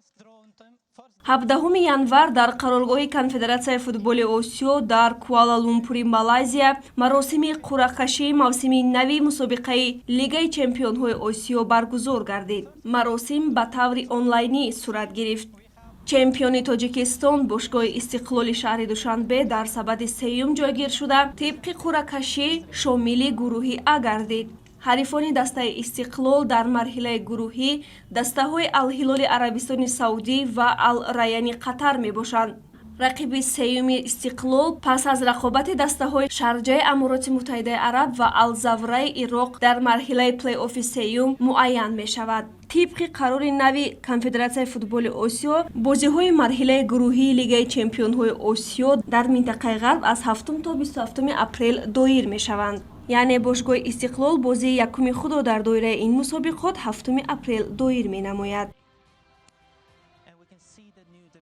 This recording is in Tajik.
17 январ дар қароргоҳи Конфедератсияи футболи Осиё дар Куала-Лумпури, Малайзия, маросими қуръақашии мавсими нави мусобиқаи Лигаи Чемпионҳои Осиё баргузор гардид. Маросим ба таври онлайнӣ сурат гирифт. чемпиони Тоҷикистон бошгоҳи Истиқлоли шаҳри Душанбе дар сабади сеюм ҷойгир шуда, тибқи қуръакашӣ шомили гурӯҳи А гардид. ҳарифони дастаи Истиқлол дар марҳилаи гурӯҳӣ дастаҳои Ал-Ҳилоли Арабистони Саудӣ ва Ал-Раяни Қатар мебошанд. рақиби сеюми Истиқлол пас аз рақобати дастаҳои Шарҷаи Амороти Муттаҳидаи Араб ва Ал-Завраи Ироқ дар марҳилаи плей-оффи сеюм муайян мешавад. тибқи қарори нави Конфедератсияи футболи Осиё, бозиҳои марҳилаи гурӯҳии Лигаи Чемпионҳои Осиё дар минтақаи Ғарб аз 7 то 27 апрел доир мешаванд. яъне бошгоҳи Истиқлол бозии якуми худро дар доираи ин мусобиқот 7 апрел доир менамояд.